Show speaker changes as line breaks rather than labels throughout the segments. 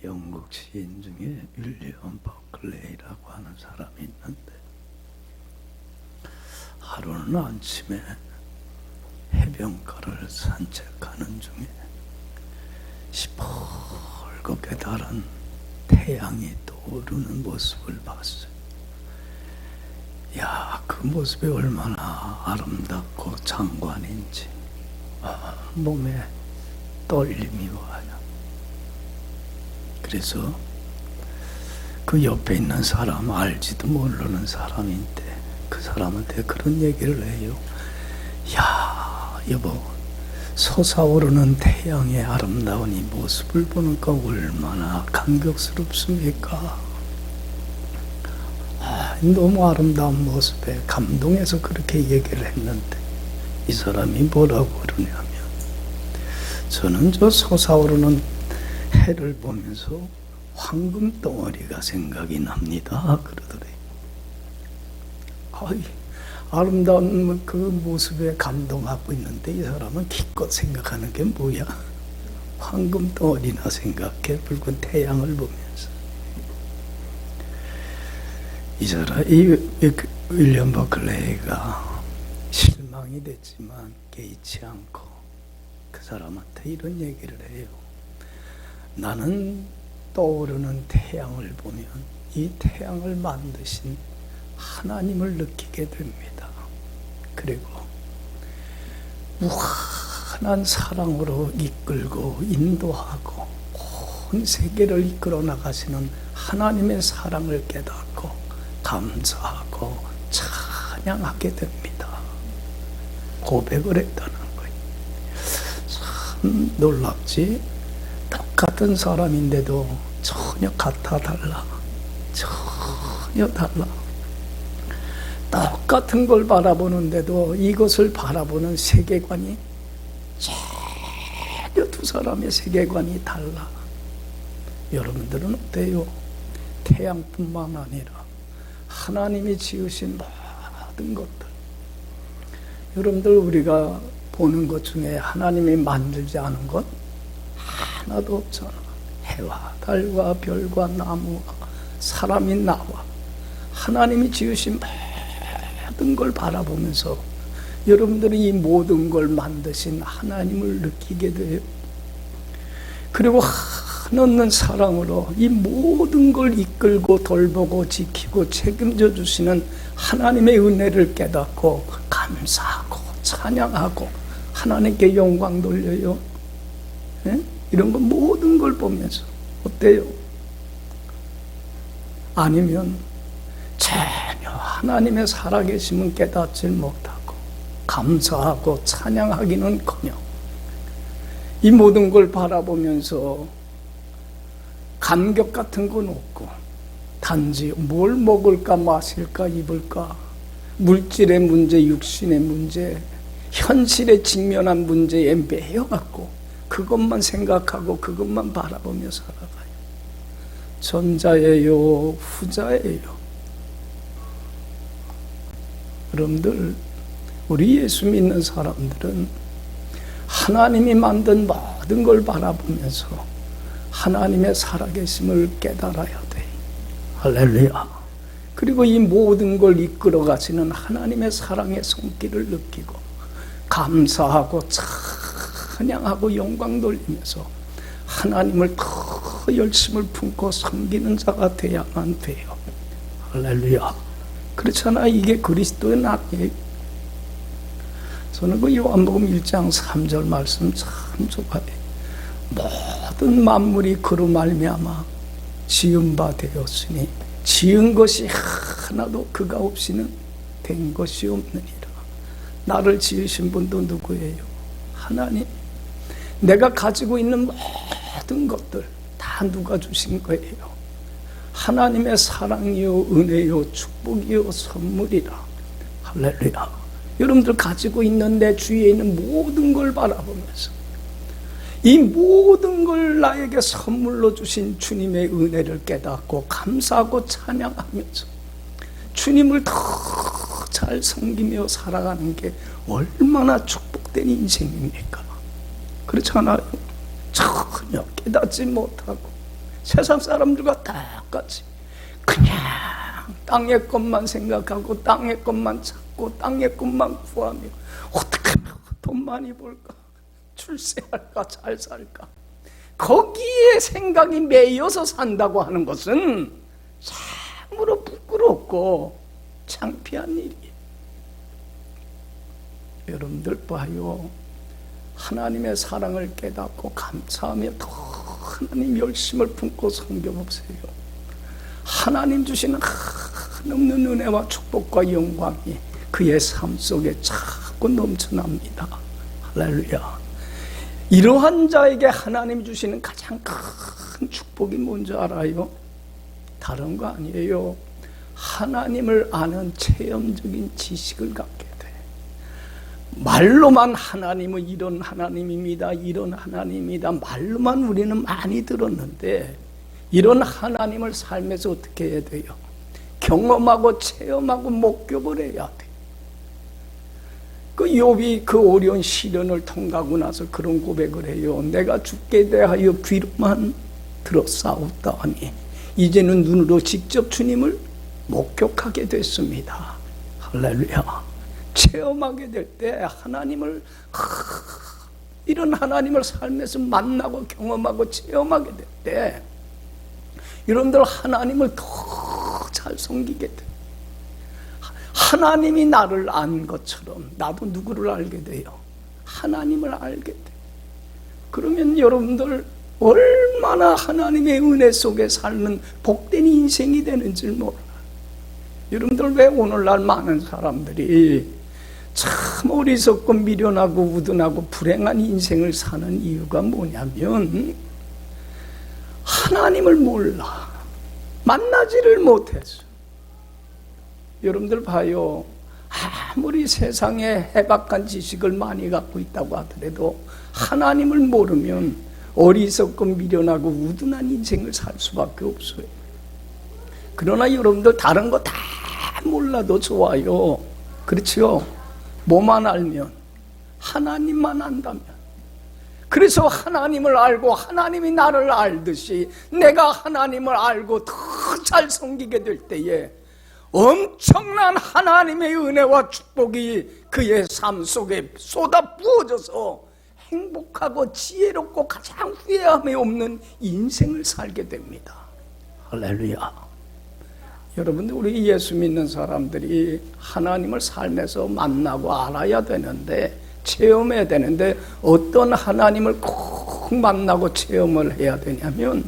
영국 시인 중에 윌리엄 버클레이라고 하는 사람이 있는데, 하루는 아침에 해변가를 산책하는 중에 시뻘겋게 달은 태양이 떠오르는 모습을 봤어요. 야, 그 모습이 얼마나 아름답고 장관인지 몸에 떨림이 와요. 그래서 그 옆에 있는 사람, 알지도 모르는 사람인데 그 사람한테 그런 얘기를 해요. 야, 여보, 솟아오르는 태양의 아름다운 이 모습을 보니까 얼마나 감격스럽습니까? 너무 아름다운 모습에 감동해서 그렇게 얘기를 했는데, 이 사람이 뭐라고 그러냐면, 저는 저 솟아오르는 해를 보면서 황금 덩어리가 생각이 납니다, 그러더래. 아름다운 그 모습에 감동하고 있는데 이 사람은 기껏 생각하는 게 뭐야? 황금 덩어리나 생각해, 붉은 태양을 보면서. 이 윌리엄 버클레이가 실망이 됐지만 개의치 않고 그 사람한테 이런 얘기를 해요. 나는 떠오르는 태양을 보면 이 태양을 만드신 하나님을 느끼게 됩니다. 그리고 무한한 사랑으로 이끌고 인도하고 온 세계를 이끌어 나가시는 하나님의 사랑을 깨닫고 감사하고 찬양하게 됩니다. 고백을 했다는 거예요. 참 놀랍지? 똑같은 사람인데도 전혀 같아 달라. 전혀 달라. 똑같은 걸 바라보는데도 이것을 바라보는 세계관이 전혀 두 사람의 세계관이 달라. 여러분들은 어때요? 태양뿐만 아니라 하나님이 지으신 모든 것들, 여러분들 우리가 보는 것 중에 하나님이 만들지 않은 것 하나도 없잖아. 해와 달과 별과 나무와 사람이 나와 하나님이 지으신 모든 걸 바라보면서 여러분들이 이 모든 걸 만드신 하나님을 느끼게 돼요. 그리고 한없는 사랑으로 이 모든 걸 이끌고 돌보고 지키고 책임져 주시는 하나님의 은혜를 깨닫고 감사하고 찬양하고 하나님께 영광 돌려요. 예? 이런 거 모든 걸 보면서 어때요? 아니면 전혀 하나님의 살아계심은 깨닫지 못하고 감사하고 찬양하기는커녕 이 모든 걸 바라보면서 감격 같은 건 없고 단지 뭘 먹을까 마실까 입을까, 물질의 문제, 육신의 문제, 현실에 직면한 문제에 매여갖고 그것만 생각하고 그것만 바라보며 살아가요. 전자예요, 후자예요? 여러분들, 우리 예수 믿는 사람들은 하나님이 만든 모든 걸 바라보면서 하나님의 살아계심을 깨달아야 돼. 할렐루야. 그리고 이 모든 걸 이끌어 가시는 하나님의 사랑의 손길을 느끼고 감사하고 찬양하고 영광 돌리면서 하나님을 더 열심을 품고 섬기는 자가 되야만 돼요. 할렐루야. 그렇잖아. 이게 그리스도의 낙이에요. 저는 그 요한복음 1장 3절 말씀 참 좋아해요. 모든 만물이 그로 말미암아 지은 바 되었으니 지은 것이 하나도 그가 없이는 된 것이 없느니라. 나를 지으신 분도 누구예요? 하나님. 내가 가지고 있는 모든 것들 다 누가 주신 거예요? 하나님의 사랑이요 은혜요 축복이요 선물이라. 할렐루야. 여러분들 가지고 있는 내 주위에 있는 모든 걸 바라보면서 이 모든 걸 나에게 선물로 주신 주님의 은혜를 깨닫고 감사하고 찬양하면서 주님을 더 잘 섬기며 살아가는 게 얼마나 축복된 인생입니까? 그렇잖아요. 전혀 깨닫지 못하고 세상 사람들과 똑같이 그냥 땅의 것만 생각하고 땅의 것만 찾고 땅의 것만 구하며 어떻게 하면 돈 많이 벌까, 출세할까, 잘 살까, 거기에 생각이 매여서 산다고 하는 것은 참으로 부끄럽고 창피한 일이에요. 여러분들 봐요. 하나님의 사랑을 깨닫고 감사하며 더 하나님 열심을 품고 섬겨보세요. 하나님 주시는 한없는 은혜와 축복과 영광이 그의 삶 속에 자꾸 넘쳐납니다. 할렐루야. 이러한 자에게 하나님 주시는 가장 큰 축복이 뭔지 알아요? 다른 거 아니에요. 하나님을 아는 체험적인 지식을 갖게 돼. 말로만 하나님은 이런 하나님입니다, 이런 하나님입니다, 말로만 우리는 많이 들었는데 이런 하나님을 삶에서 어떻게 해야 돼요? 경험하고 체험하고 목격을 해야 돼. 그 욥이 그 어려운 시련을 통과하고 나서 그런 고백을 해요. 내가 죽게 대하여 귀로만 들었사옵다하니 이제는 눈으로 직접 주님을 목격하게 됐습니다. 할렐루야. 체험하게 될 때 하나님을, 이런 하나님을 삶에서 만나고 경험하고 체험하게 될 때 여러분들 하나님을 더 잘 섬기게 돼. 하나님이 나를 안 것처럼 나도 누구를 알게 돼요? 하나님을 알게 돼. 그러면 여러분들 얼마나 하나님의 은혜 속에 사는 복된 인생이 되는 줄 몰라요. 여러분들 왜 오늘날 많은 사람들이 참 어리석고 미련하고 우둔하고 불행한 인생을 사는 이유가 뭐냐면 하나님을 몰라. 만나지를 못해서. 여러분들 봐요. 아무리 세상에 해박한 지식을 많이 갖고 있다고 하더라도 하나님을 모르면 어리석고 미련하고 우둔한 인생을 살 수밖에 없어요. 그러나 여러분들 다른 거 다 몰라도 좋아요. 그렇죠? 뭐만 알면, 하나님만 안다면. 그래서 하나님을 알고 하나님이 나를 알듯이 내가 하나님을 알고 더 잘 섬기게 될 때에 엄청난 하나님의 은혜와 축복이 그의 삶 속에 쏟아 부어져서 행복하고 지혜롭고 가장 후회함이 없는 인생을 살게 됩니다. 할렐루야. 여러분들, 우리 예수 믿는 사람들이 하나님을 삶에서 만나고 알아야 되는데, 체험해야 되는데 어떤 하나님을 꼭 만나고 체험을 해야 되냐면,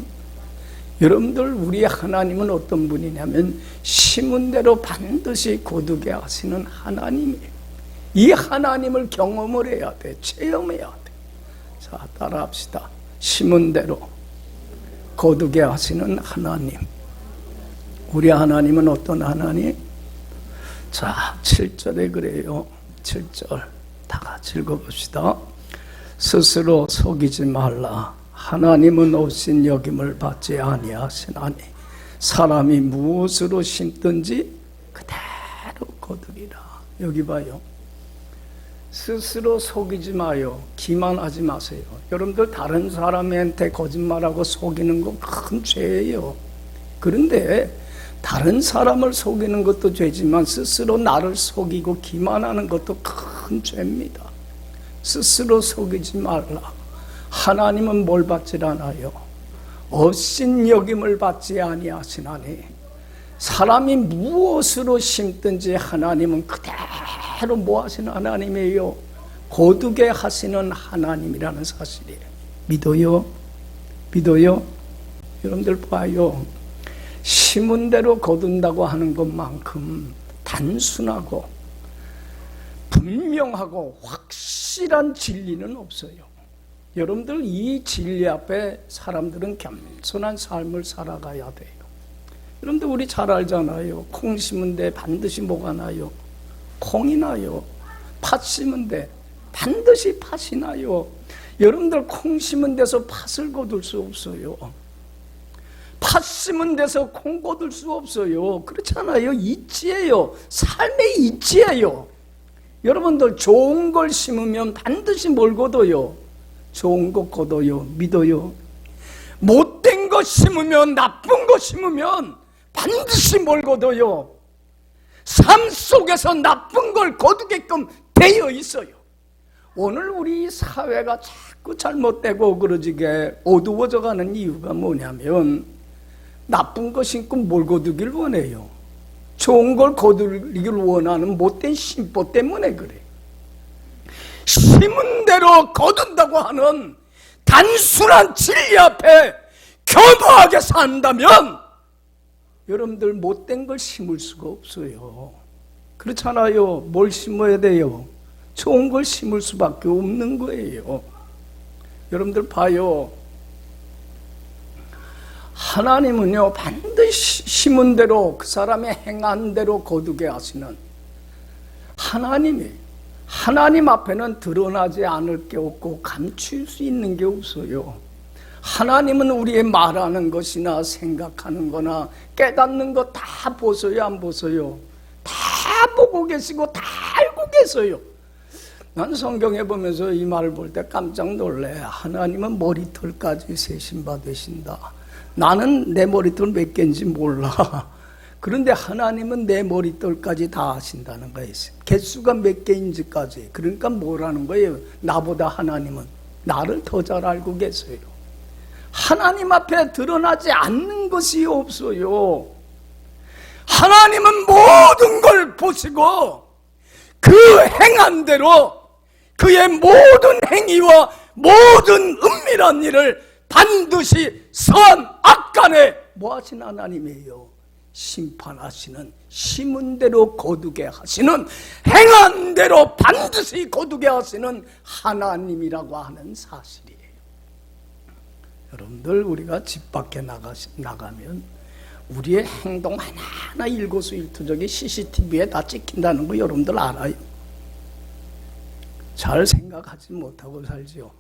여러분들 우리의 하나님은 어떤 분이냐면 심은 대로 반드시 거두게 하시는 하나님이에요. 이 하나님을 경험을 해야 돼. 체험해야 돼. 자, 따라합시다. 심은 대로 거두게 하시는 하나님. 우리 하나님은 어떤 하나님? 자, 7절에 그래요. 7절 다 같이 읽어봅시다. 스스로 속이지 말라. 하나님은 없인 여김을 받지 아니하시나니 사람이 무엇으로 심든지 그대로 거두리라. 여기 봐요. 스스로 속이지 마요. 기만하지 마세요. 여러분들 다른 사람한테 거짓말하고 속이는 거 큰 죄예요. 그런데 다른 사람을 속이는 것도 죄지만 스스로 나를 속이고 기만하는 것도 큰 죄입니다. 스스로 속이지 말라. 하나님은 뭘 받지 않아요? 없인 여김을 받지 아니하시나니 사람이 무엇으로 심든지 하나님은 그대로 뭐 하시는 하나님이에요? 거두게 하시는 하나님이라는 사실이에요. 믿어요? 믿어요? 여러분들 봐요. 심은 대로 거둔다고 하는 것만큼 단순하고 분명하고 확실한 진리는 없어요. 여러분들 이 진리 앞에 사람들은 겸손한 삶을 살아가야 돼요. 여러분들 우리 잘 알잖아요. 콩 심은 데 반드시 뭐가 나요? 콩이 나요. 팥 심은 데 반드시 팥이 나요. 여러분들 콩 심은 데서 팥을 거둘 수 없어요. 팥 심은 데서 콩 거둘 수 없어요. 그렇잖아요. 이치예요. 삶의 이치예요. 여러분들 좋은 걸 심으면 반드시 뭘 거둬요? 좋은 거 거둬요. 믿어요. 못된 거 심으면, 나쁜 거 심으면 반드시 뭘 거둬요? 삶 속에서 나쁜 걸 거두게끔 되어 있어요. 오늘 우리 사회가 자꾸 잘못되고 그러지게 어두워져 가는 이유가 뭐냐면 나쁜 거 심고 뭘 거두길 원해요? 좋은 걸 거두길 원하는 못된 심보 때문에 그래. 심은 대로 거둔다고 하는 단순한 진리 앞에 겸허하게 산다면 여러분들 못된 걸 심을 수가 없어요. 그렇잖아요. 뭘 심어야 돼요? 좋은 걸 심을 수밖에 없는 거예요. 여러분들 봐요. 하나님은요 반드시 심은 대로 그 사람의 행한 대로 거두게 하시는 하나님 앞에는 드러나지 않을 게 없고 감출 수 있는 게 없어요. 하나님은 우리의 말하는 것이나 생각하는 거나 깨닫는 거 다 보세요, 안 보세요? 다 보고 계시고 다 알고 계세요. 난 성경에 보면서 이 말을 볼 때 깜짝 놀래. 하나님은 머리털까지 세신 바 되신다. 나는 내 머리털 몇 개인지 몰라. 그런데 하나님은 내 머리털까지 다 아신다는 거예요. 개수가 몇 개인지까지. 그러니까 뭐라는 거예요? 나보다 하나님은 나를 더 잘 알고 계세요. 하나님 앞에 드러나지 않는 것이 없어요. 하나님은 모든 걸 보시고 그 행한 대로 그의 모든 행위와 모든 은밀한 일을 반드시 선 악간에 뭐 하신 하나님이에요? 심판하시는, 심은 대로 거두게 하시는, 행한 대로 반드시 거두게 하시는 하나님이라고 하는 사실이에요. 여러분들 우리가 집 밖에 나가면 우리의 행동 하나하나 일거수일투족이 CCTV에 다 찍힌다는 거 여러분들 알아요? 잘 생각하지 못하고 살지요.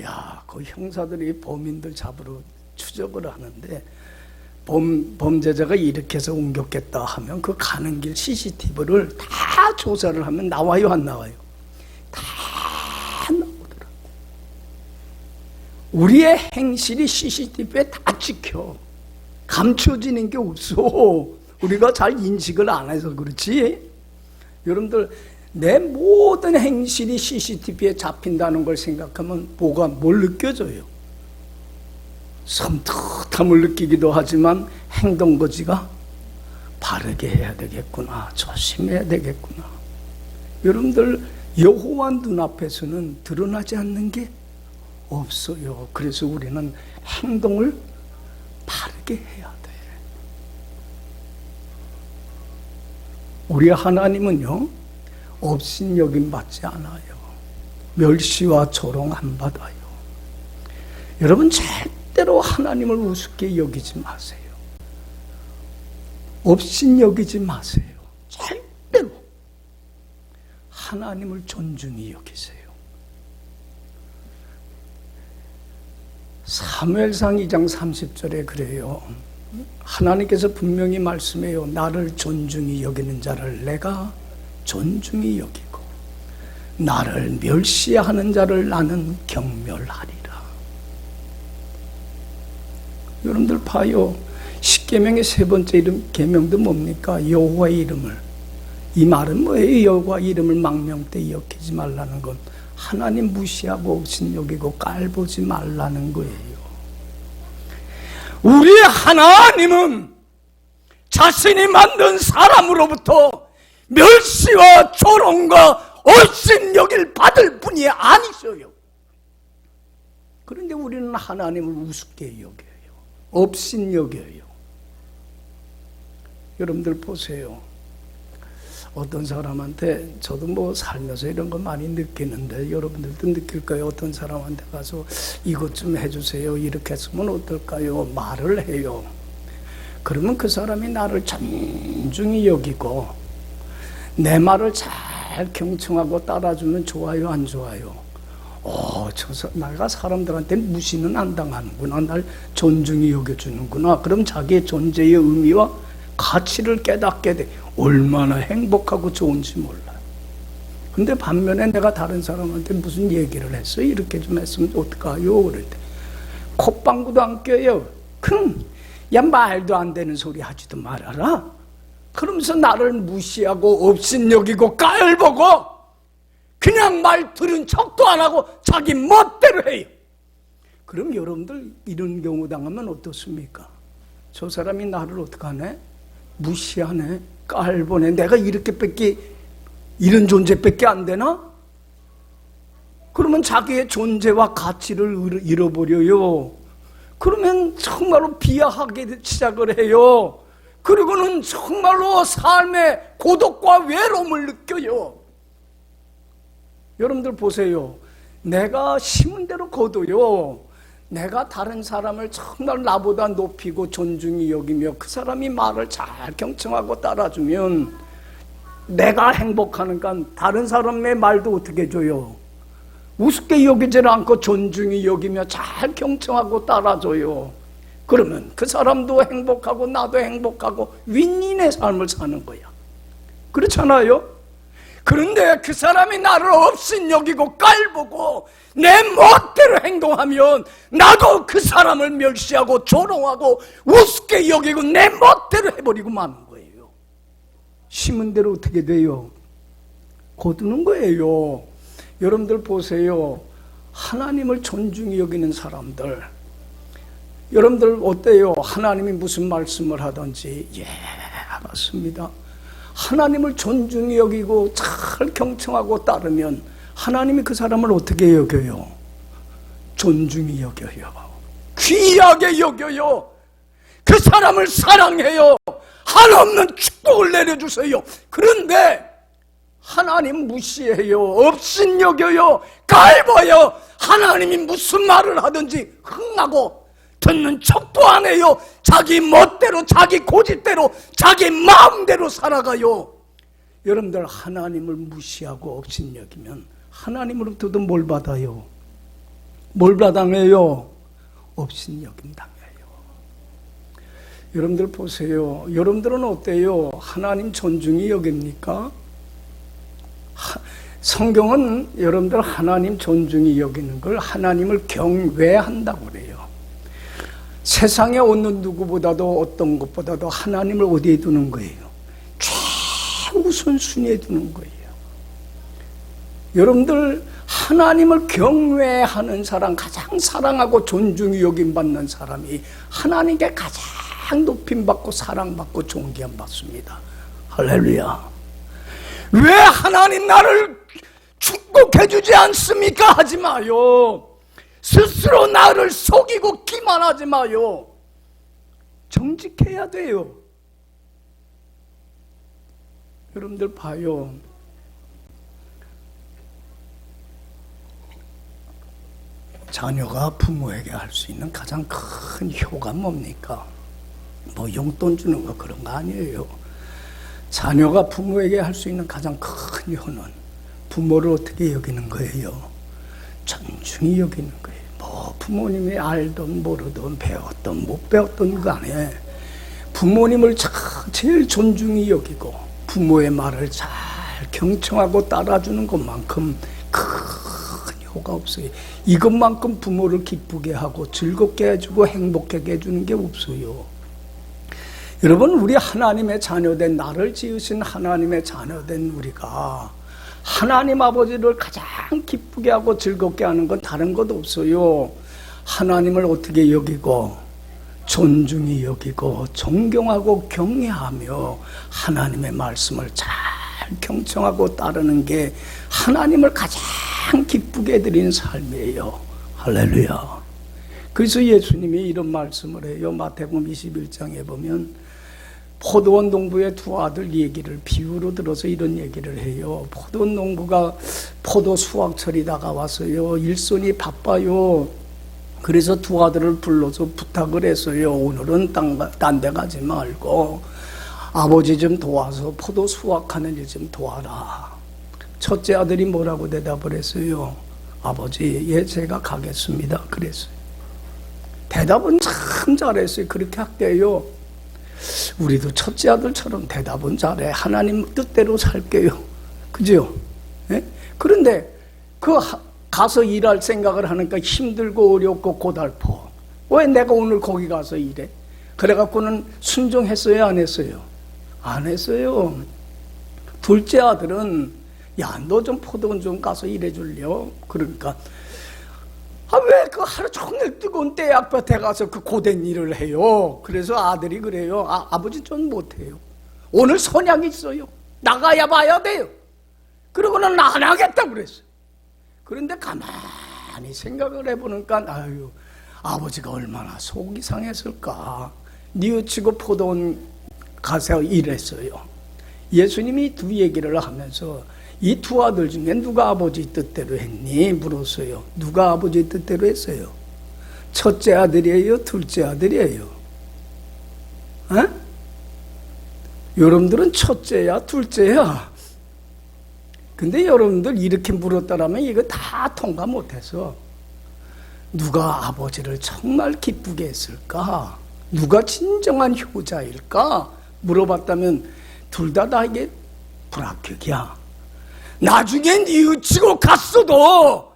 야, 그 형사들이 범인들 잡으러 추적을 하는데 범죄자가 이렇게 해서 옮겼겠다 하면 그 가는 길 CCTV를 다 조사를 하면 나와요, 안 나와요? 다 나오더라. 우리의 행실이 CCTV에 다 찍혀. 감춰지는 게 없어. 우리가 잘 인식을 안 해서 그렇지. 여러분들 내 모든 행실이 CCTV에 잡힌다는 걸 생각하면 뭘 느껴져요? 섬뜩함을 느끼기도 하지만 행동거지가 바르게 해야 되겠구나, 조심해야 되겠구나. 여러분들 여호와 눈앞에서는 드러나지 않는 게 없어요. 그래서 우리는 행동을 바르게 해야 돼. 우리 하나님은요 업신여김 받지 않아요. 멸시와 조롱 안 받아요. 여러분 절대로 하나님을 우습게 여기지 마세요. 업신여기지 마세요. 절대로 하나님을 존중히 여기세요. 사무엘상 2장 30절에 그래요. 하나님께서 분명히 말씀해요. 나를 존중히 여기는 자를 내가 존중히 여기고 나를 멸시하는 자를 나는 경멸하리라. 여러분들 봐요. 십계명의 세 번째 계명도 뭡니까? 여호와의 이름을. 이 말은 뭐예요? 여호와 이름을 망명때 여기지 말라는 건 하나님 무시하고 업신여기고 깔보지 말라는 거예요. 우리 하나님은 자신이 만든 사람으로부터 멸시와 조롱과 업신여길 받을 분이 아니셔요. 그런데 우리는 하나님을 우습게 여겨요. 업신여겨요. 여러분들 보세요. 어떤 사람한테, 저도 뭐 살면서 이런 거 많이 느끼는데 여러분들도 느낄 거예요. 어떤 사람한테 가서 이것 좀 해주세요, 이렇게 했으면 어떨까요? 말을 해요. 그러면 그 사람이 나를 존중히 여기고 내 말을 잘 경청하고 따라주면 좋아요, 안 좋아요? 내가 사람들한테 무시는 안 당하는구나, 날 존중히 여겨주는구나. 그럼 자기의 존재의 의미와 가치를 깨닫게 돼. 얼마나 행복하고 좋은지 몰라요. 근데 반면에 내가 다른 사람한테 무슨 얘기를 했어, 이렇게 좀 했으면 어떡해요? 그럴 때 콧방구도 안 껴요. 그럼 야 말도 안 되는 소리 하지도 말아라. 그러면서 나를 무시하고 업신여기고 깔보고 그냥 말 들은 척도 안 하고 자기 멋대로 해요. 그럼 여러분들 이런 경우 당하면 어떻습니까? 저 사람이 나를 어떡하네? 무시하네? 깔보네? 내가 이렇게밖에 이런 존재밖에 안 되나? 그러면 자기의 존재와 가치를 잃어버려요. 그러면 정말로 비하하게 시작을 해요. 그리고는 정말로 삶의 고독과 외로움을 느껴요. 여러분들 보세요. 내가 심은 대로 거둬요. 내가 다른 사람을 정말 나보다 높이고 존중히 여기며 그 사람이 말을 잘 경청하고 따라주면 내가 행복하니까 다른 사람의 말도 어떻게 해줘요? 우습게 여기질 않고 존중히 여기며 잘 경청하고 따라줘요. 그러면 그 사람도 행복하고 나도 행복하고 윈윈의 삶을 사는 거야. 그렇잖아요? 그런데 그 사람이 나를 업신여기고 깔보고 내 멋대로 행동하면 나도 그 사람을 멸시하고 조롱하고 우습게 여기고 내 멋대로 해버리고 마는 거예요. 심은 대로 어떻게 돼요? 거두는 거예요. 여러분들 보세요. 하나님을 존중히 여기는 사람들, 여러분들 어때요? 하나님이 무슨 말씀을 하든지 예 알았습니다. 하나님을 존중히 여기고 잘 경청하고 따르면 하나님이 그 사람을 어떻게 여겨요? 존중히 여겨요. 귀하게 여겨요. 그 사람을 사랑해요. 한없는 축복을 내려주세요. 그런데 하나님 무시해요. 업신여겨요. 깔봐요. 하나님이 무슨 말을 하든지 흥하고 듣는 척도 안 해요. 자기 멋대로 자기 고집대로 자기 마음대로 살아가요. 여러분들 하나님을 무시하고 업신여기면 하나님으로부터도 뭘 받아요? 뭘 받아내요? 업신여김 당해요. 여러분들 보세요. 여러분들은 어때요? 하나님 존중히 여깁니까? 성경은 여러분들 하나님 존중히 여기는 걸 하나님을 경외한다고 그래요. 세상에 어느 누구보다도 어떤 것보다도 하나님을 어디에 두는 거예요? 최우선순위에 두는 거예요. 여러분들 하나님을 경외하는 사람, 가장 사랑하고 존중이 여김받는 사람이 하나님께 가장 높임받고 사랑받고 존귀함받습니다. 할렐루야. 왜 하나님 나를 축복해주지 않습니까? 하지 마요. 스스로 나를 속이고 기만하지 마요. 정직해야 돼요. 여러분들 봐요. 자녀가 부모에게 할 수 있는 가장 큰 효가 뭡니까? 뭐 용돈 주는 거 그런 거 아니에요. 자녀가 부모에게 할 수 있는 가장 큰 효는 부모를 어떻게 여기는 거예요? 존중히 여기는 거예요. 뭐 부모님이 알든 모르든 배웠든 못 배웠든 간에 부모님을 제일 존중히 여기고 부모의 말을 잘 경청하고 따라주는 것만큼 큰 효가 없어요. 이것만큼 부모를 기쁘게 하고 즐겁게 해주고 행복하게 해주는 게 없어요. 여러분, 우리 하나님의 자녀된, 나를 지으신 하나님의 자녀된 우리가 하나님 아버지를 가장 기쁘게 하고 즐겁게 하는 건 다른 것 없어요. 하나님을 어떻게 여기고 존중히 여기고 존경하고 경외하며 하나님의 말씀을 잘 경청하고 따르는 게 하나님을 가장 기쁘게 해드리는 삶이에요. 할렐루야. 그래서 예수님이 이런 말씀을 해요. 마태복음 21장에 보면 포도원 농부의 두 아들 얘기를 비유로 들어서 이런 얘기를 해요. 포도원 농부가 포도 수확철이 다가와서요. 일손이 바빠요. 그래서 두 아들을 불러서 부탁을 했어요. 오늘은 딴 데 가지 말고 아버지 좀 도와서 포도 수확하는 일 좀 도와라. 첫째 아들이 뭐라고 대답을 했어요? 아버지, 예, 제가 가겠습니다. 그랬어요. 대답은 참 잘했어요. 그렇게 할게요. 우리도 첫째 아들처럼 대답은 잘해. 하나님 뜻대로 살게요. 그죠? 예? 그런데 가서 일할 생각을 하니까 힘들고 어렵고 고달퍼. 왜 내가 오늘 거기 가서 일해? 그래갖고는 순종했어요, 안 했어요? 안 했어요. 둘째 아들은 야, 너 좀 포도원 좀 가서 일해줄려? 그러니까 왜 그 하루 종일 뜨거운 떼약볕에 가서 그 고된 일을 해요? 그래서 아들이 그래요. 아버지 좀 못해요. 오늘 선약이 있어요. 나가야 봐야 돼요. 그러고는 안 하겠다고 그랬어요. 그런데 가만히 생각을 해보니까 아유, 아버지가 얼마나 속이 상했을까. 뉘우치고 포도원 가서 일했어요. 예수님이 두 얘기를 하면서 이 두 아들 중에 누가 아버지 뜻대로 했니? 물었어요. 누가 아버지 뜻대로 했어요? 첫째 아들이에요? 둘째 아들이에요? 에? 여러분들은 첫째야? 둘째야? 근데 여러분들 이렇게 물었다라면 이거 다 통과 못해서 누가 아버지를 정말 기쁘게 했을까? 누가 진정한 효자일까? 물어봤다면 둘 다 이게 불합격이야. 나중엔 뉘우치고 갔어도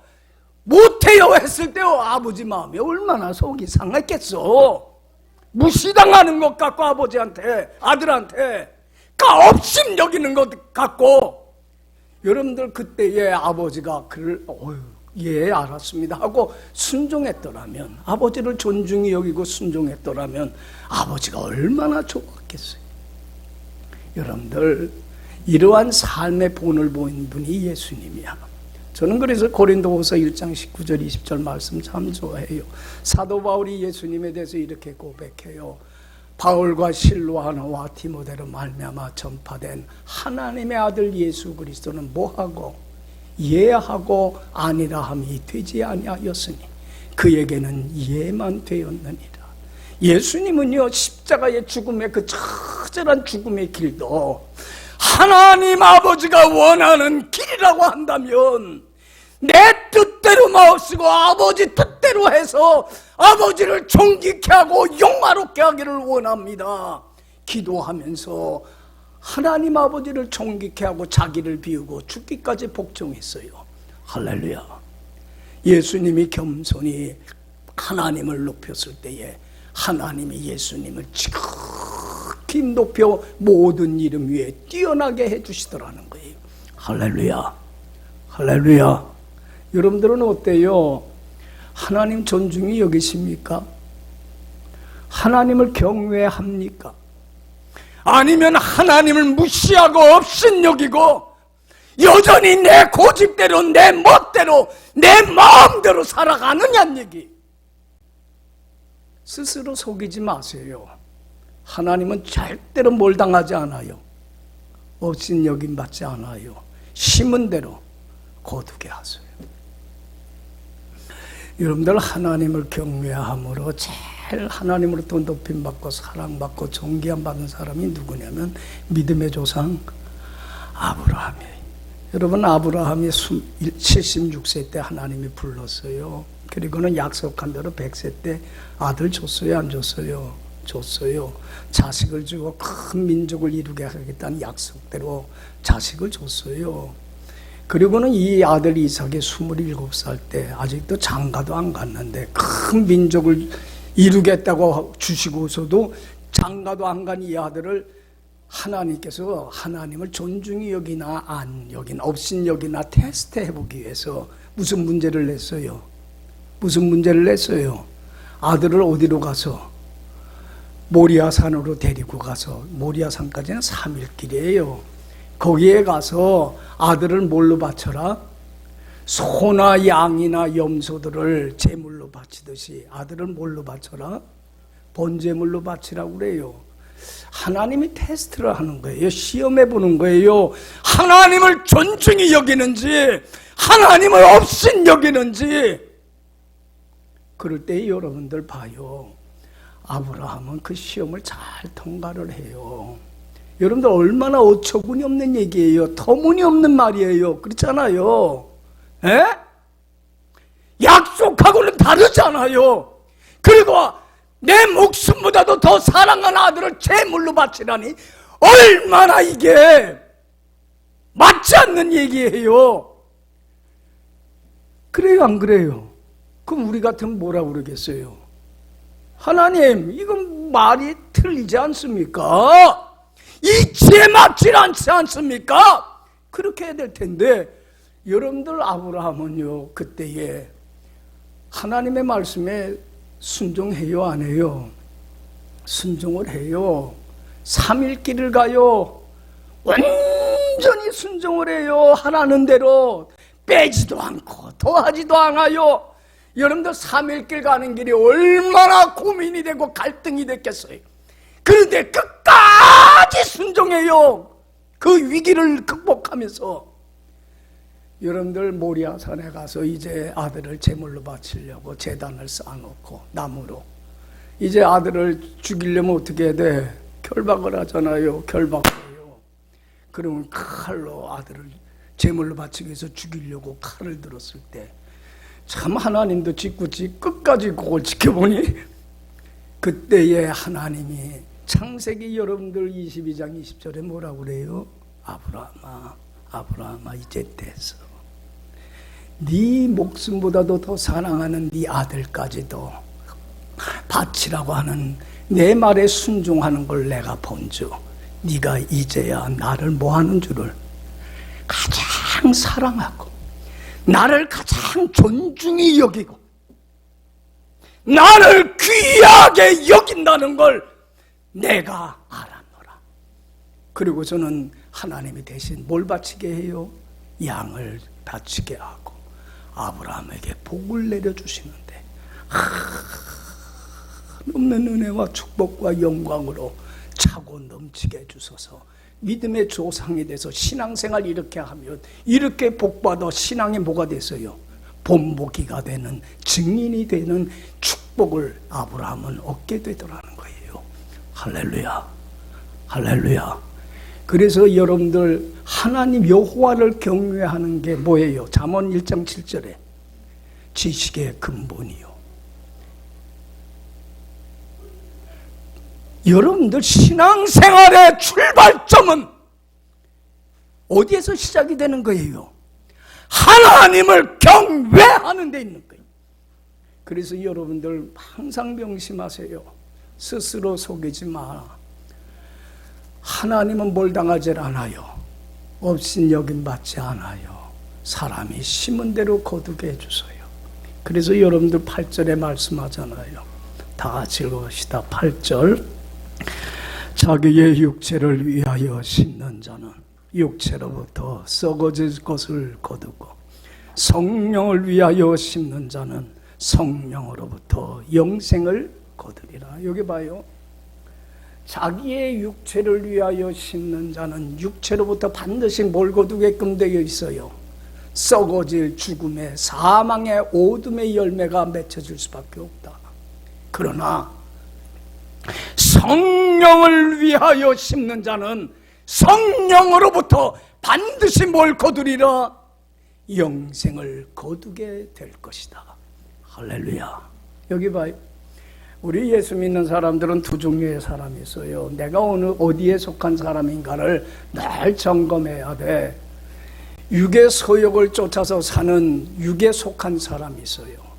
못해요 했을 때 아버지 마음이 얼마나 속이 상했겠어. 무시당하는 것 같고 아버지한테, 아들한테 가업심 여기는 것 같고. 여러분들 그때에 아버지가 그를 예 알았습니다 하고 순종했더라면, 아버지를 존중히 여기고 순종했더라면 아버지가 얼마나 좋았겠어요. 여러분들 이러한 삶의 본을 보인 분이 예수님이야. 저는 그래서 고린도후서 1장 19절 20절 말씀 참 좋아해요. 사도 바울이 예수님에 대해서 이렇게 고백해요. 바울과 실로아나와 디모데로 말미암아 전파된 하나님의 아들 예수 그리스도는 뭐하고 예하고 아니라함이 되지 아니하였으니 그에게는 예만 되었느니라. 예수님은요, 십자가의 죽음의 그 처절한 죽음의 길도 하나님 아버지가 원하는 길이라고 한다면 내 뜻대로 마시고 아버지 뜻대로 해서 아버지를 존귀케 하고 영화롭게 하기를 원합니다. 기도하면서 하나님 아버지를 존귀케 하고 자기를 비우고 죽기까지 복종했어요. 할렐루야. 예수님이 겸손히 하나님을 높였을 때에 하나님이 예수님을 지극히 높여 모든 이름 위에 뛰어나게 해주시더라는 거예요. 할렐루야. 할렐루야. 여러분들은 어때요? 하나님 존중이 여기십니까? 하나님을 경외합니까? 아니면 하나님을 무시하고 업신여기고 여전히 내 고집대로 내 멋대로 내 마음대로 살아가느냐는 얘기. 스스로 속이지 마세요. 하나님은 절대로 몰당하지 않아요. 업신여김 받지 않아요. 심은 대로 거두게 하세요. 여러분들 하나님을 경외함으로 제일 하나님으로부터 높임받고 사랑받고 존귀함 받은 사람이 누구냐면 믿음의 조상 아브라함이에요. 여러분 아브라함이 76세 때 하나님이 불렀어요. 그리고는 약속한 대로 100세 때 아들 줬어요? 안 줬어요? 줬어요. 자식을 주고 큰 민족을 이루게 하겠다는 약속대로 자식을 줬어요. 그리고는 이 아들 이삭이 27살 때 아직도 장가도 안 갔는데 큰 민족을 이루겠다고 주시고서도 장가도 안 간 이 아들을 하나님께서 하나님을 존중히 여기나 안 여기나 업신 여기나 테스트 해보기 위해서 무슨 문제를 냈어요? 무슨 문제를 냈어요? 아들을 어디로 가서? 모리아산으로 데리고 가서, 모리아산까지는 3일 길이에요. 거기에 가서 아들을 뭘로 바쳐라? 소나 양이나 염소들을 제물로 바치듯이 아들을 뭘로 바쳐라? 번제물로 바치라고 그래요. 하나님이 테스트를 하는 거예요. 시험해 보는 거예요. 하나님을 존중히 여기는지 하나님을 업신 여기는지. 그럴 때 여러분들 봐요. 아브라함은 그 시험을 잘 통과를 해요. 여러분들 얼마나 어처구니 없는 얘기예요. 터무니없는 말이에요. 그렇잖아요. 에? 약속하고는 다르잖아요. 그리고 내 목숨보다도 더 사랑하는 아들을 제물로 바치라니 얼마나 이게 맞지 않는 얘기예요. 그래요, 안 그래요? 그럼 우리 같으면 뭐라고 그러겠어요? 하나님, 이건 말이 틀리지 않습니까? 이치에 맞지 않지 않습니까? 그렇게 해야 될 텐데, 여러분들 아브라함은요, 그때에 하나님의 말씀에 순종해요, 안 해요? 순종을 해요. 3일 길을 가요. 완전히 순종을 해요. 하라는 대로 빼지도 않고 더하지도 않아요. 여러분들 3일 길 가는 길이 얼마나 고민이 되고 갈등이 됐겠어요. 그런데 끝까지 순종해요. 그 위기를 극복하면서. 여러분들 모리아산에 가서 이제 아들을 제물로 바치려고 제단을 쌓아놓고 나무로, 이제 아들을 죽이려면 어떻게 해야 돼? 결박을 하잖아요. 결박해요. 그러면 칼로 아들을 제물로 바치기 위해서 죽이려고 칼을 들었을 때 참 하나님도 짓궂이 끝까지 그걸 지켜보니, 그때에 하나님이 창세기 여러분들 22장 20절에 뭐라고 그래요? 아브라함아, 아브라함아, 이제 됐어. 네 목숨보다도 더 사랑하는 네 아들까지도 바치라고 하는 내 말에 순종하는 걸 내가 본즉 네가 이제야 나를 뭐하는 줄을 가장 사랑하고 나를 가장 존중히 여기고 나를 귀하게 여긴다는 걸 내가 알았노라. 그리고 저는 하나님이 대신 뭘 바치게 해요? 양을 바치게 하고 아브라함에게 복을 내려주시는데 없는 은혜와 축복과 영광으로 차고 넘치게 해주소서. 믿음의 조상이 돼서 신앙생활 이렇게 하면 이렇게 복받아 신앙이 뭐가 됐어요? 본보기가 되는, 증인이 되는 축복을 아브라함은 얻게 되더라는 거예요. 할렐루야, 할렐루야. 그래서 여러분들 하나님 여호와를 경외하는 게 뭐예요? 잠언 1장 7절에 지식의 근본이요. 여러분들 신앙생활의 출발점은 어디에서 시작이 되는 거예요? 하나님을 경외하는 데 있는 거예요. 그래서 여러분들 항상 명심하세요. 스스로 속이지 마. 하나님은 뭘 당하지 않아요. 없인 여김 받지 않아요. 사람이 심은 대로 거두게 해주세요. 그래서 여러분들 8절에 말씀하잖아요. 다 같이 읽읍시다. 8절. 자기의 육체를 위하여 심는 자는 육체로부터 썩어질 것을 거두고 성령을 위하여 심는 자는 성령으로부터 영생을 거두리라. 여기 봐요. 자기의 육체를 위하여 심는 자는 육체로부터 반드시 뭘 거두게끔 되어 있어요. 썩어질 죽음의 사망의 오둠의 열매가 맺혀질 수밖에 없다. 그러나 성령을 위하여 심는 자는 성령으로부터 반드시 뭘 거두리라? 영생을 거두게 될 것이다. 할렐루야. 여기 봐요. 우리 예수 믿는 사람들은 두 종류의 사람이 있어요. 내가 어디에 속한 사람인가를 늘 점검해야 돼. 육의 소욕을 쫓아서 사는 육에 속한 사람이 있어요.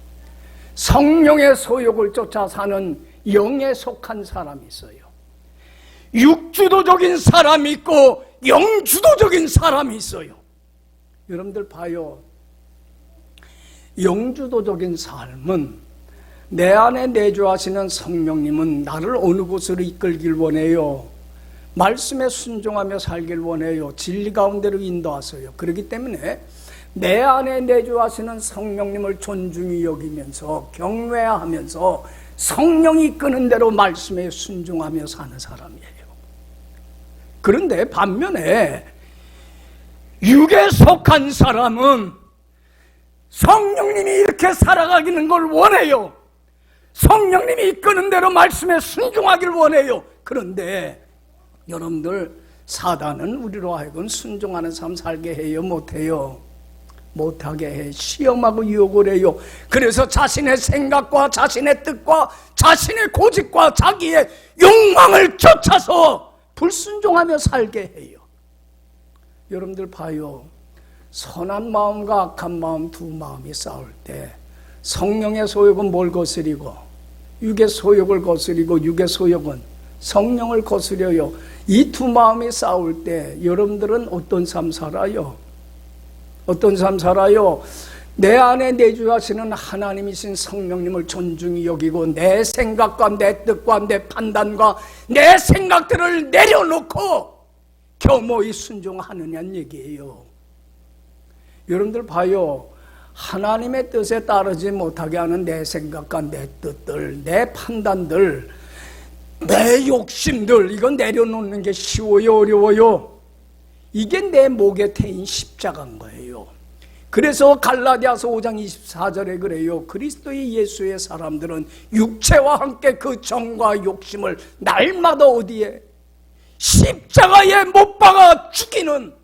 성령의 소욕을 쫓아 사는 영에 속한 사람이 있어요. 육주도적인 사람이 있고 영주도적인 사람이 있어요. 여러분들 봐요. 영주도적인 삶은 내 안에 내주하시는 성령님은 나를 어느 곳으로 이끌길 원해요. 말씀에 순종하며 살길 원해요. 진리 가운데로 인도하세요. 그렇기 때문에 내 안에 내주하시는 성령님을 존중히 여기면서 경외하면서 성령이 이끄는 대로 말씀에 순종하며 사는 사람이에요. 그런데 반면에 육에 속한 사람은 성령님이 이렇게 살아가기는 걸 원해요. 성령님이 이끄는 대로 말씀에 순종하기를 원해요. 그런데 여러분들 사단은 우리로 하여금 순종하는 삶 살게 해요? 못해요? 못하게 해. 시험하고 유혹을 해요. 그래서 자신의 생각과 자신의 뜻과 자신의 고집과 자기의 욕망을 쫓아서 불순종하며 살게 해요. 여러분들 봐요. 선한 마음과 악한 마음 두 마음이 싸울 때 성령의 소욕은 뭘 거스리고 육의 소욕을 거스리고 육의 소욕은 성령을 거스려요. 이 두 마음이 싸울 때 여러분들은 어떤 삶 살아요? 어떤 삶 살아요? 내 안에 내주하시는 하나님이신 성령님을 존중히 여기고 내 생각과 내 뜻과 내 판단과 내 생각들을 내려놓고 겸허히 순종하느냐는 얘기예요. 여러분들 봐요. 하나님의 뜻에 따르지 못하게 하는 내 생각과 내 뜻들, 내 판단들, 내 욕심들, 이건 내려놓는 게 쉬워요, 어려워요? 이게 내 목에 태인 십자가인 거예요. 그래서 갈라디아서 5장 24절에 그래요. 그리스도의 예수의 사람들은 육체와 함께 그 정과 욕심을 날마다 어디에? 십자가에 못 박아 죽이는,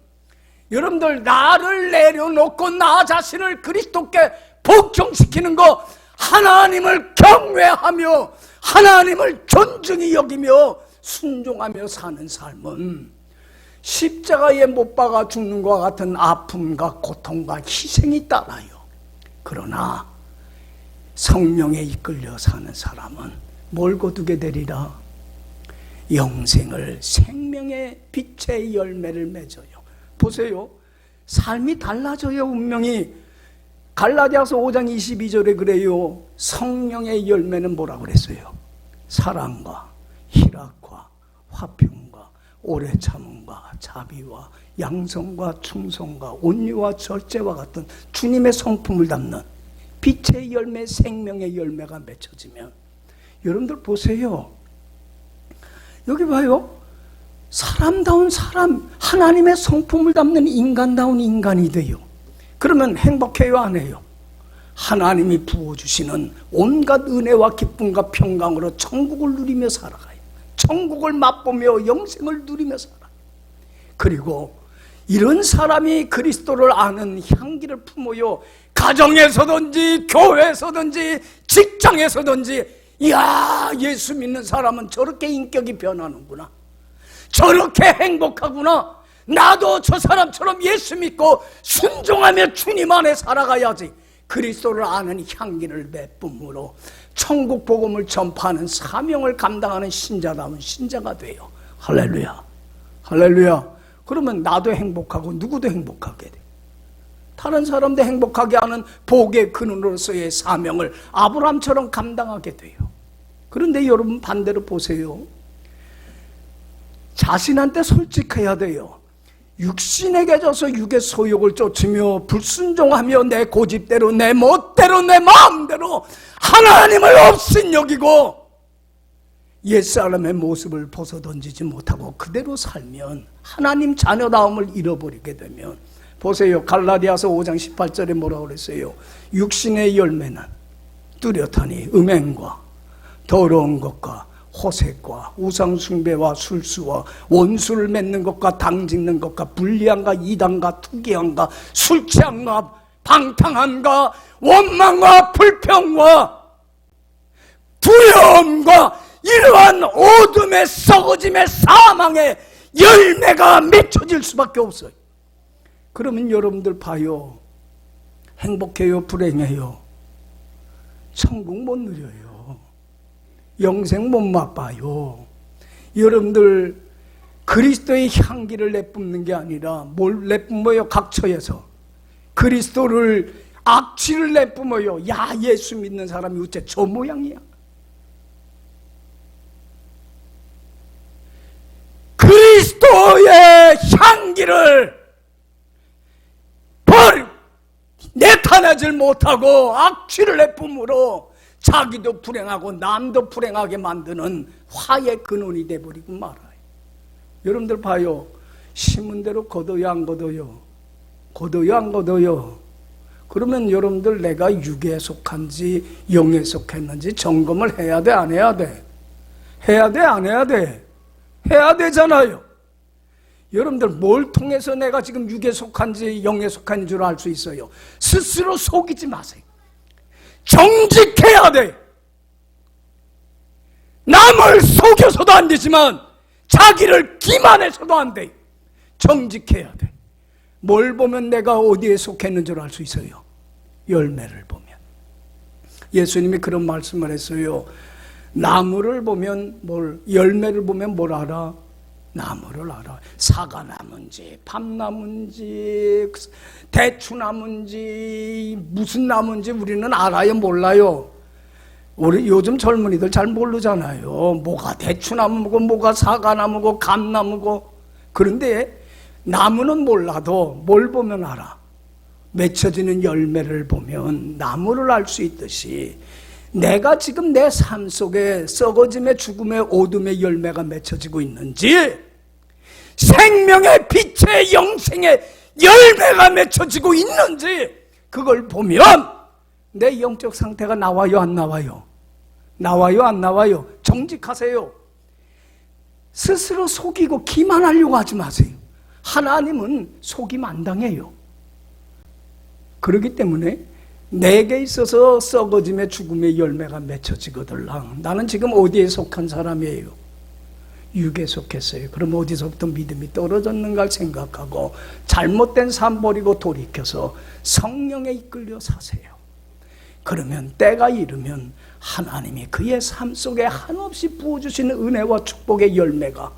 여러분들 나를 내려놓고 나 자신을 그리스도께 복종시키는 거, 하나님을 경외하며 하나님을 존중히 여기며 순종하며 사는 삶은 십자가에 못 박아 죽는 것과 같은 아픔과 고통과 희생이 따라요. 그러나 성령에 이끌려 사는 사람은 뭘 거두게 되리라? 영생을, 생명의 빛의 열매를 맺어요. 보세요. 삶이 달라져요. 운명이. 갈라디아서 5장 22절에 그래요. 성령의 열매는 뭐라고 그랬어요? 사랑과 희락과 화평과 오래 참음과 자비와 양성과 충성과 온유와 절제와 같은 주님의 성품을 담는 빛의 열매, 생명의 열매가 맺혀지면, 여러분들 보세요. 여기 봐요. 사람다운 사람, 하나님의 성품을 담는 인간다운 인간이 돼요. 그러면 행복해요, 안 해요? 하나님이 부어주시는 온갖 은혜와 기쁨과 평강으로 천국을 누리며 살아가요. 천국을 맛보며 영생을 누리며 살아요. 그리고 이런 사람이 그리스도를 아는 향기를 품어요. 가정에서든지 교회에서든지 직장에서든지, 이야, 예수 믿는 사람은 저렇게 인격이 변하는구나, 저렇게 행복하구나, 나도 저 사람처럼 예수 믿고 순종하며 주님 안에 살아가야지. 그리스도를 아는 향기를 내뿜으로 천국 복음을 전파하는 사명을 감당하는 신자다운 신자가 돼요. 할렐루야, 할렐루야. 그러면 나도 행복하고 누구도 행복하게 돼. 다른 사람도 행복하게 하는 복의 근원으로서의 사명을 아브라함처럼 감당하게 돼요. 그런데 여러분 반대로 보세요. 자신한테 솔직해야 돼요. 육신에게 져서 육의 소욕을 쫓으며 불순종하며 내 고집대로, 내 멋대로, 내 마음대로 하나님을 없인 여기고 옛사람의 모습을 벗어던지지 못하고 그대로 살면 하나님 자녀다움을 잃어버리게 되면, 보세요. 갈라디아서 5장 18절에 뭐라고 그랬어요? 육신의 열매는 뚜렷하니 음행과 더러운 것과 호색과 우상숭배와 술수와 원수를 맺는 것과 당짓는 것과 불리함과 이단과 투기함과 술취함과 방탕함과 원망과 불평과 두려움과 이러한 어둠의 썩어짐의 사망의 열매가 맺혀질 수밖에 없어요. 그러면 여러분들 봐요. 행복해요, 불행해요? 천국 못 누려요. 영생 못 맛봐요. 여러분들 그리스도의 향기를 내뿜는 게 아니라 뭘 내뿜어요? 각처에서 그리스도를, 악취를 내뿜어요. 야, 예수 믿는 사람이 어째 저 모양이야? 그리스도의 향기를 내타내질 못하고 악취를 내뿜으로 자기도 불행하고 남도 불행하게 만드는 화의 근원이 돼버리고 말아요. 여러분들 봐요. 심은 대로 거둬요, 안 거둬요? 거둬요, 안 거둬요? 그러면 여러분들 내가 육에 속한지 영에 속했는지 점검을 해야 돼, 안 해야 돼? 해야 돼, 안 해야 돼? 해야 되잖아요. 여러분들 뭘 통해서 내가 지금 육에 속한지 영에 속한 줄 알 수 있어요? 스스로 속이지 마세요. 정직해야 돼. 남을 속여서도 안 되지만 자기를 기만해서도 안 돼. 정직해야 돼. 뭘 보면 내가 어디에 속했는 줄 알 수 있어요? 열매를 보면. 예수님이 그런 말씀을 했어요. 나무를 보면 열매를 보면 뭘 알아? 나무를 알아. 사과나무인지 밤나무인지 대추나무인지 무슨 나무인지 우리는 알아요, 몰라요? 우리 요즘 젊은이들 잘 모르잖아요. 뭐가 대추나무고 뭐가 사과나무고 감나무고. 그런데 나무는 몰라도 뭘 보면 알아? 맺혀지는 열매를 보면 나무를 알 수 있듯이 내가 지금 내 삶 속에 썩어짐의 죽음의 어둠의 열매가 맺혀지고 있는지, 생명의 빛의 영생의 열매가 맺혀지고 있는지, 그걸 보면 내 영적 상태가 나와요, 안 나와요? 나와요, 안 나와요? 정직하세요. 스스로 속이고 기만하려고 하지 마세요. 하나님은 속임 안 당해요. 그렇기 때문에 내게 있어서 썩어짐의 죽음의 열매가 맺혀지거들랑 나는 지금 어디에 속한 사람이에요? 육에 속했어요. 그럼 어디서부터 믿음이 떨어졌는가 생각하고 잘못된 삶 버리고 돌이켜서 성령에 이끌려 사세요. 그러면 때가 이르면 하나님이 그의 삶 속에 한없이 부어주시는 은혜와 축복의 열매가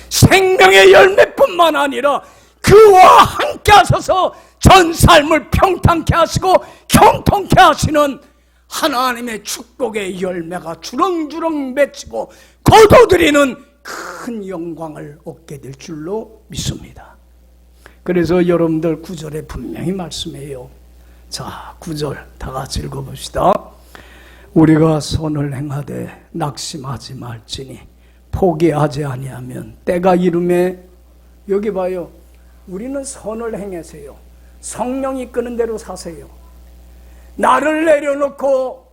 생명의 열매뿐만 아니라 그와 함께 하셔서 전 삶을 평탄케 하시고 형통케 하시는 하나님의 축복의 열매가 주렁주렁 맺히고 거둬들이는 큰 영광을 얻게 될 줄로 믿습니다. 그래서 여러분들 9절에 분명히 말씀해요. 자, 9절 다 같이 읽어봅시다. 우리가 선을 행하되 낙심하지 말지니 포기하지 아니하면 때가 이름에, 여기 봐요. 우리는 선을 행하세요. 성령이 이끄는 대로 사세요. 나를 내려놓고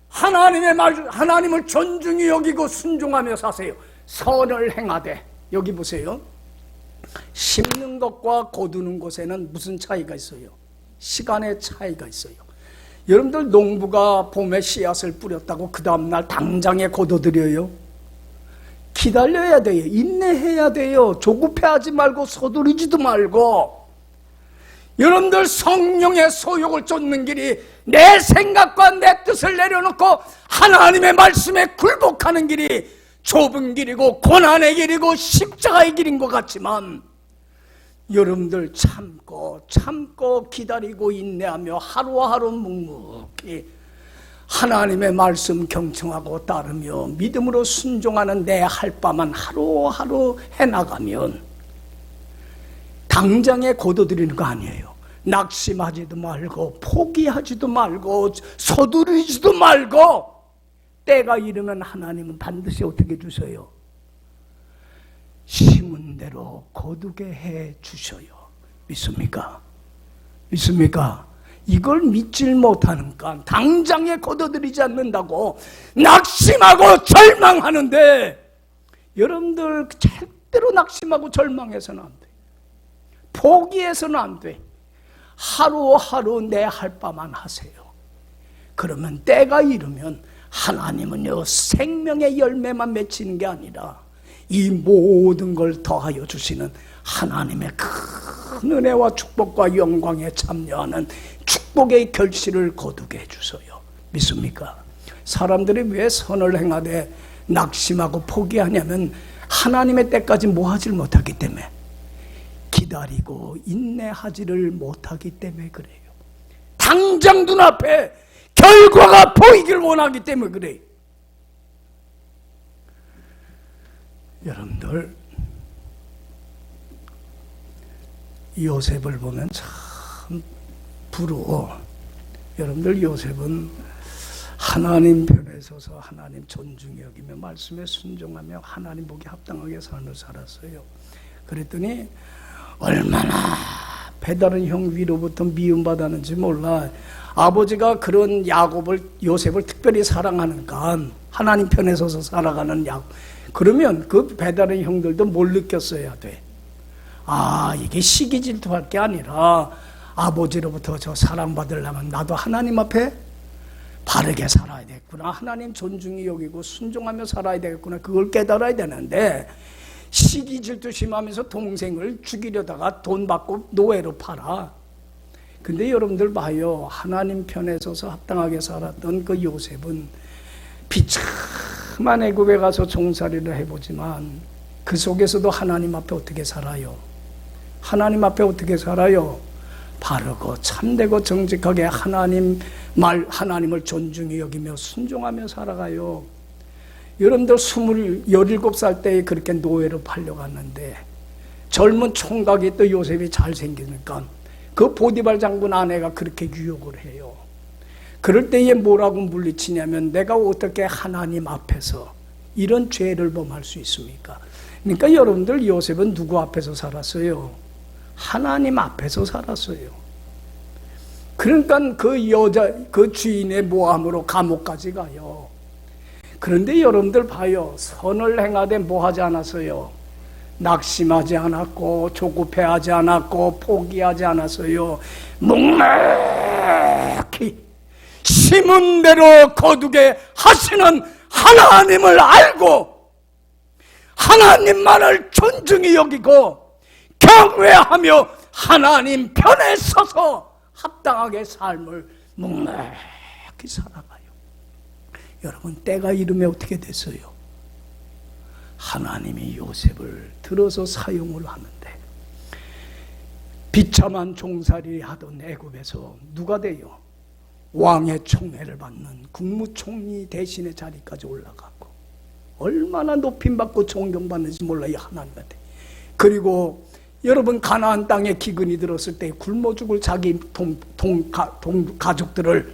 하나님의 말, 하나님을 존중히 여기고 순종하며 사세요. 선을 행하되, 여기 보세요. 심는 것과 거두는 것에는 무슨 차이가 있어요? 시간의 차이가 있어요. 여러분들 농부가 봄에 씨앗을 뿌렸다고 그 다음날 당장에 거둬들여요? 기다려야 돼요. 인내해야 돼요. 조급해하지 말고 서두르지도 말고. 여러분들 성령의 소욕을 쫓는 길이 내 생각과 내 뜻을 내려놓고 하나님의 말씀에 굴복하는 길이 좁은 길이고 고난의 길이고 십자가의 길인 것 같지만, 여러분들 참고 기다리고 인내하며 하루하루 묵묵히 하나님의 말씀 경청하고 따르며 믿음으로 순종하는 내 할 바만 하루하루 해나가면 당장에 거둬들이는 거 아니에요. 낙심하지도 말고 포기하지도 말고 서두르지도 말고 때가 이르면 하나님은 반드시 어떻게 해주셔요? 심은 대로 거두게 해 주셔요. 믿습니까? 믿습니까? 이걸 믿질 못하니까 당장에 거둬들이지 않는다고 낙심하고 절망하는데, 여러분들 절대로 낙심하고 절망해서는 안 돼. 포기해서는 안 돼. 하루하루 내 할 바만 하세요. 그러면 때가 이르면 하나님은요, 생명의 열매만 맺히는 게 아니라 이 모든 걸 더하여 주시는 하나님의 큰 은혜와 축복과 영광에 참여하는 축복의 결실을 거두게 해주세요. 믿습니까? 사람들이 왜 선을 행하되 낙심하고 포기하냐면 하나님의 때까지 뭐 하질 못하기 때문에, 기다리고 인내하지를 못하기 때문에 그래요. 당장 눈앞에 결과가 보이길 원하기 때문에 그래요. 여러분들 요셉을 보면 참 부러워. 여러분들 요셉은 하나님 편에 서서 하나님 존중히 여기며 말씀에 순종하며 하나님 보기 합당하게 삶을 살았어요. 그랬더니 얼마나 배다른 형 위로부터 미움받았는지 몰라. 아버지가 그런 요셉을 특별히 사랑하니까 하나님 편에 서서 살아가는 그러면 그 배다른 형들도 뭘 느꼈어야 돼? 아, 이게 시기 질투할 게 아니라 아버지로부터 저 사랑받으려면 나도 하나님 앞에 바르게 살아야 되겠구나. 하나님 존중히 여기고 순종하며 살아야 되겠구나. 그걸 깨달아야 되는데, 시기 질투 심하면서 동생을 죽이려다가 돈 받고 노예로 팔아. 근데 여러분들 봐요. 하나님 편에 서서 합당하게 살았던 그 요셉은 수많은 애굽에 가서 종살이를 해보지만 그 속에서도 하나님 앞에 어떻게 살아요? 하나님 앞에 어떻게 살아요? 바르고 참되고 정직하게 하나님을 존중히 여기며 순종하며 살아가요. 여러분들 17살 때에 그렇게 노예로 팔려갔는데 젊은 총각이 또 요셉이 잘생기니까 그 보디발 장군 아내가 그렇게 유혹을 해요. 그럴 때에 뭐라고 물리치냐면 내가 어떻게 하나님 앞에서 이런 죄를 범할 수 있습니까? 그러니까 여러분들 요셉은 누구 앞에서 살았어요? 하나님 앞에서 살았어요. 그러니까 그 주인의 모함으로 감옥까지 가요. 그런데 여러분들 봐요. 선을 행하되 뭐 하지 않았어요? 낙심하지 않았고 조급해하지 않았고 포기하지 않았어요. 묵묵히 심은 대로 거두게 하시는 하나님을 알고 하나님만을 존중히 여기고 경외하며 하나님 편에 서서 합당하게 삶을 묵묵히 살아가요. 여러분 때가 이르면 어떻게 됐어요? 하나님이 요셉을 들어서 사용을 하는데 비참한 종살이 하던 애굽에서 누가 돼요? 왕의 총애를 받는 국무총리 대신의 자리까지 올라가고 얼마나 높임받고 존경받는지 몰라요 하나님한테. 그리고 여러분 가나안 땅에 기근이 들었을 때 굶어 죽을 자기 가족들을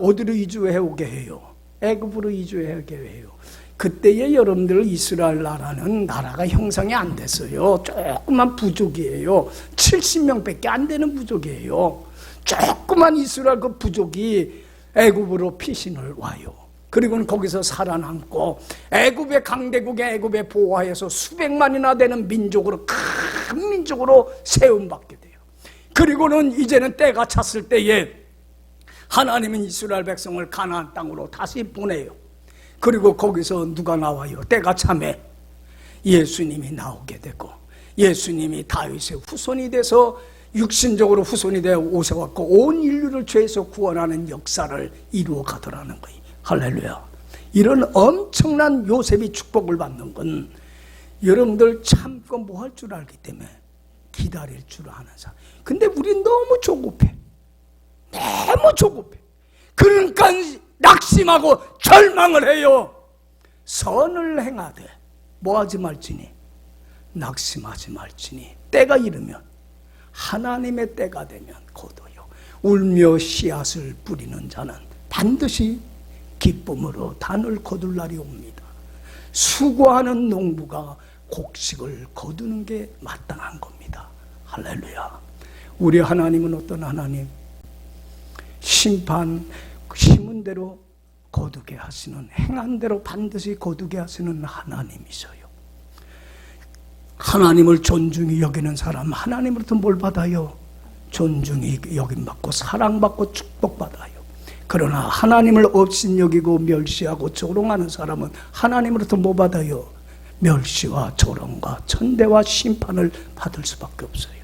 어디로 이주해 오게 해요? 애굽으로 이주하게 해요. 그때에 여러분들 이스라엘 나라는 나라가 형성이 안 됐어요. 조그만 부족이에요. 70명밖에 안 되는 부족이에요. 조그만 이스라엘 그 부족이 애굽으로 피신을 와요. 그리고는 거기서 살아남고 애굽의 강대국의 애굽에 보호하여서 수백만이나 되는 민족으로 큰 민족으로 세움받게 돼요. 그리고는 이제는 때가 찼을 때에 하나님은 이스라엘 백성을 가나안 땅으로 다시 보내요. 그리고 거기서 누가 나와요? 때가 참에 예수님이 나오게 되고 예수님이 다윗의 후손이 돼서 육신적으로 후손이 되어 오셔갖고 온 인류를 죄에서 구원하는 역사를 이루어 가더라는 거예요. 할렐루야. 이런 엄청난 요셉이 축복을 받는 건 여러분들 참고 뭐 할 줄 알기 때문에 기다릴 줄 아는 사람. 근데 우린 너무 조급해. 너무 조급해. 그러니까 낙심하고 절망을 해요. 선을 행하되 뭐하지 말지니 낙심하지 말지니 때가 이르면 하나님의 때가 되면 거둬요. 울며 씨앗을 뿌리는 자는 반드시 기쁨으로 단을 거둘 날이 옵니다. 수고하는 농부가 곡식을 거두는 게 마땅한 겁니다. 할렐루야. 우리 하나님은 어떤 하나님? 심은 대로 거두게 하시는, 행한 대로 반드시 거두게 하시는 하나님이셔요. 하나님을 존중히 여기는 사람, 하나님으로부터 뭘 받아요? 존중히 여김받고 사랑받고 축복받아요. 그러나 하나님을 업신여기고 멸시하고 조롱하는 사람은 하나님으로부터 뭐 받아요? 멸시와 조롱과 천대와 심판을 받을 수밖에 없어요.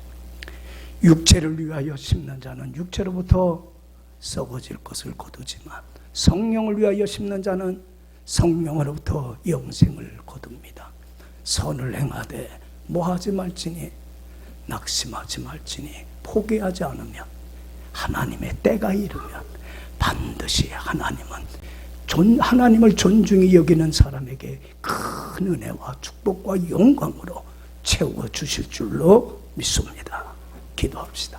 육체를 위하여 심는 자는 육체로부터 썩어질 것을 거두지만 성령을 위하여 심는 자는 성령으로부터 영생을 거둡니다. 선을 행하되 뭐하지 말지니 낙심하지 말지니 포기하지 않으면 하나님의 때가 이르면 반드시 하나님을 존중히 여기는 사람에게 큰 은혜와 축복과 영광으로 채워주실 줄로 믿습니다. 기도합시다.